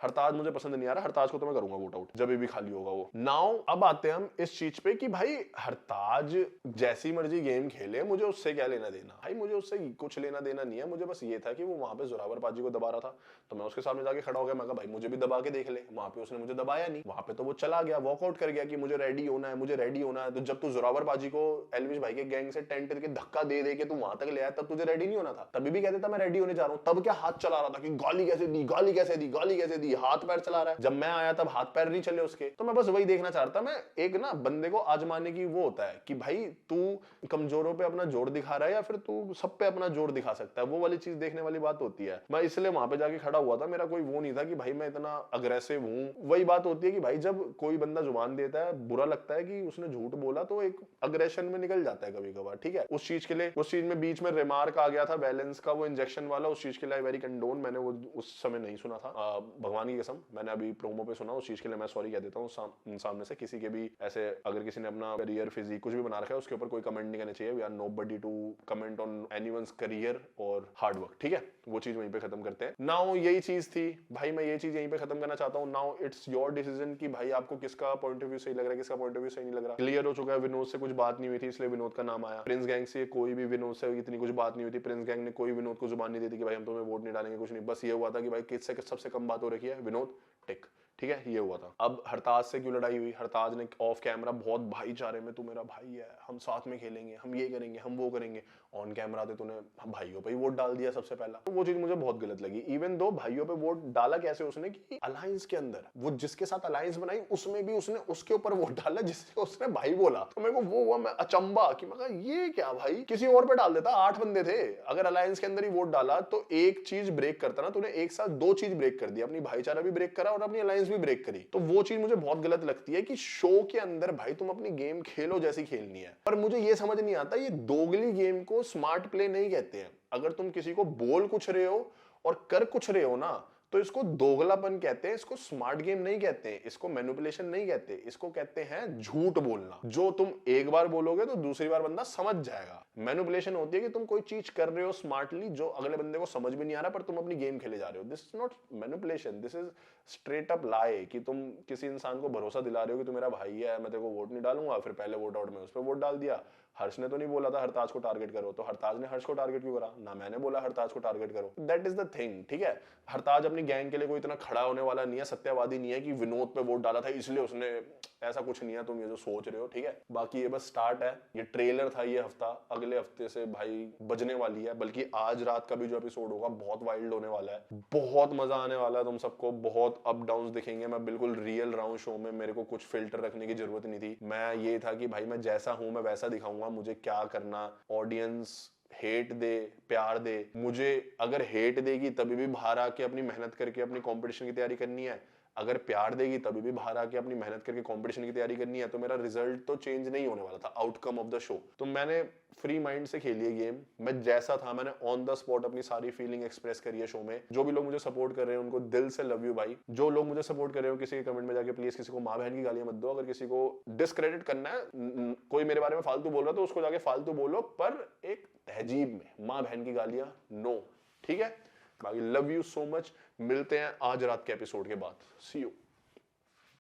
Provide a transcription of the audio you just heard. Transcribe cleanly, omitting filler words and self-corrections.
हरताज मुझे पसंद नहीं आ रहा, हरताज को तो मैं करूंगा वोट आउट जब भी खाली होगा वो। नाउ अब आते हैं हम इस चीज पे कि भाई हरताज जैसी मर्जी गेम खेले, मुझे उससे क्या लेना देना भाई, मुझे उससे कुछ लेना देना नहीं है। मुझे बस ये था कि वो वहां पे जोरावर पाजी को दबा रहा था, तो मैं उसके सामने जाके खड़ा हो गया, मैं कहा भाई मुझे भी दबा के देख ले। वहां पे उसने मुझे दबाया नहीं, वहां पे तो वो चला गया, वॉकआउट कर गया कि मुझे रेडी होना है, मुझे रेडी होना है। तो जब तू जोरावर बाजी को एलविश भाई के गैंग से टेंट के धक्का दे दे के तू वहां तक ले आया, तब तुझे रेडी नहीं होना था? तभी भी कहते था मैं रेडी होने जा रहा हूं, तब क्या हाथ चला रहा था कि गाली कैसे दी, गाली कैसे दी, गाली कैसे दी, हाथ पैर चला रहा है। जब मैं आया तब हाथ पैर नहीं चले उसके। तो मैं बस वही देखना चाहता, मैं एक ना बंदे को आजमाने की वो होता है कि भाई तू कमजोरों पे अपना जोर दिखा रहा है या फिर तू सब पे अपना जोर दिखा सकता है, वो वाली चीज देखने वाली बात होती है। मैं इसलिए वहां पे जाके खड़ा हुआ था, मेरा कोई वो नहीं था कि भाई मैं इतना अग्रेसिव हूं। वही बात होती है कि भाई जब कोई बंदा जुबान देता है, बुरा लगता है कि उसने झूठ बोला, तो एक अग्रेशन में निकल जाता है कभी कभार, ठीक है। उस चीज के लिए, उस चीज में बीच में रिमार्क आ गया था बैलेंस का, वो इंजेक्शन वाला, उस चीज के लिए वेरी कंडोन, मैंने वो उस समय नहीं सुना था, भगवान की कसम मैंने अभी प्रोमो पे सुना। उस चीज के लिए मैं सॉरी कह देता हूँ सामने से। किसी के भी ऐसे अगर किसी ने अपना करियर फिजिक कुछ भी बना रखा है, उसके ऊपर कोई कमेंट नहीं करना चाहिए। We are nobody to comment on anyone's career और हार्ड वर्क, ठीक है। वो चीज वहीं पे खत्म करते हैं। नाउ यही चीज थी भाई, मैं ये चीज यहीं पे खत्म करना चाहता हूँ। नाउ इट्स योर डिसीजन कि भाई आपको किसका पॉइंट ऑफ व्यू सही लग रहा है, किसका पॉइंट ऑफ व्यू सही नहीं लग रहा। क्लियर हो चुका है, विनोद से कुछ बात नहीं हुई थी इसलिए विनोद का नाम आया। प्रिंस गैंग से कोई भी विनोद से इतनी कुछ बात नहीं हुई थी, प्रिंस गैंग ने कोई विनोद को जुबान नहीं दी थी कि भाई हम तुम्हें वोट नहीं डालेंगे, कुछ नहीं। बस ये हुआ था कि भाई किससे सबसे कम बात हो रखी है, विनोद टिक, ठीक है, ये हुआ था। अब हरताज से क्यों लड़ाई हुई? हरताज ने ऑफ कैमरा बहुत भाईचारे में, तू मेरा भाई है, हम साथ में खेलेंगे, हम ये करेंगे, हम वो करेंगे। ऑन कैमरा थे तूने भाइयों पे ही वोट डाल दिया सबसे पहला, तो वो चीज मुझे बहुत गलत लगी। इवन दो भाइयों पे वोट डाला कैसे उसने कि अलायंस के अंदर वो जिसके साथ अलायंस बनाई उसमें भी उसने उसके ऊपर वोट डाला जिससे उसने भाई बोला। तो मेरे को वो हुआ, मैं अचंबा कि मैं ये क्या भाई, किसी और पे डाल देता। 8 बंदे थे, अगर अलायंस के अंदर ही वोट डाला तो एक चीज ब्रेक करता ना, तूने एक साथ 2 चीज ब्रेक कर दी, अपनी भाईचारा भी ब्रेक करा और अपनी अलायंस भी ब्रेक करी। तो वो चीज मुझे बहुत गलत लगती है कि शो के अंदर भाई तुम अपनी गेम खेलो जैसी खेलनी है। पर मुझे ये समझ नहीं आता, ये दोगली गेम को स्मार्ट प्ले नहीं कहते हैं। अगर तुम किसी को बोल कुछ रहे हो और कर कुछ रहे हो ना, तो इसको दोगलापन कहते हैं, इसको स्मार्ट गेम नहीं कहते हैं, इसको मैनिपुलेशन नहीं कहते, इसको कहते हैं झूठ बोलना। जो तुम एक बार बोलोगे तो दूसरी बार बंदा समझ जाएगा। मैनिपुलेशन होती है कि तुम कोई चीज कर रहे हो स्मार्टली जो अगले बंदे को समझ भी नहीं आ रहा, पर तुम अपनी गेम खेले जा रहे हो। This is not manipulation, this is straight up lie कि तुम किसी इंसान को भरोसा दिला रहे हो कि तू मेरा भाई है, मैं तेरे को वोट नहीं डालूंगा, फिर पहले वोट आउट में उस पर वोट डाल दिया। हर्ष ने तो नहीं बोला था हरताज को टारगेट करो, तो हरताज ने हर्ष को टारगेट क्यों करा? ना मैंने बोला हरताज को टारगेट करो। दैट इज द थिंग, ठीक है। हरताज अपनी गैंग के लिए कोई इतना खड़ा होने वाला नहीं है, सत्यवादी नहीं है कि विनोद पे वोट डाला था इसलिए उसने, ऐसा कुछ नहीं है तुम ये जो सोच रहे हो, ठीक है। बाकी ये बस स्टार्ट है, ये ट्रेलर था ये हफ्ता, अगले हफ्ते से भाई बजने वाली है। बल्कि आज रात का भी जो एपिसोड होगा बहुत वाइल्ड होने वाला है, बहुत मजा आने वाला है तुम सबको, बहुत अप डाउन दिखेंगे। मैं बिल्कुल रियल रहा हूं शो में, मेरे को कुछ फिल्टर रखने की जरूरत नहीं थी। मैं ये था कि भाई मैं जैसा हूं मैं वैसा दिखाऊंगा, मुझे क्या करना। ऑडियंस हेट दे प्यार दे, मुझे अगर हेट देगी तभी भी बाहर आके अपनी मेहनत करके अपनी कंपटीशन की तैयारी करनी है, अगर प्यार देगी तभी भी बाहर आके अपनी मेहनत करके कंपटीशन की तैयारी करनी है, तो मेरा रिजल्ट तो चेंज नहीं होने वाला था, आउटकम ऑफ द शो। तो मैंने फ्री माइंड से खेली है गेम, मैं जैसा था मैंने ऑन द स्पॉट अपनी सारी फीलिंग एक्सप्रेस करी है शो में। जो भी लोग मुझे सपोर्ट कर रहे हैं उनको दिल से लव यू भाई। जो लोग मुझे सपोर्ट कर रहे हो किसी के कमेंट में जाके प्लीज किसी को माँ बहन की गालियां मत दो। अगर किसी को डिस्क्रेडिट करना है, कोई मेरे बारे में फालतू बोल रहा है तो उसको जाके फालतू बोलो, पर एक तहजीब में। माँ बहन की गालियां नो, ठीक है। बाकी लव यू सो मच, मिलते हैं आज रात के एपिसोड के बाद। सी यू।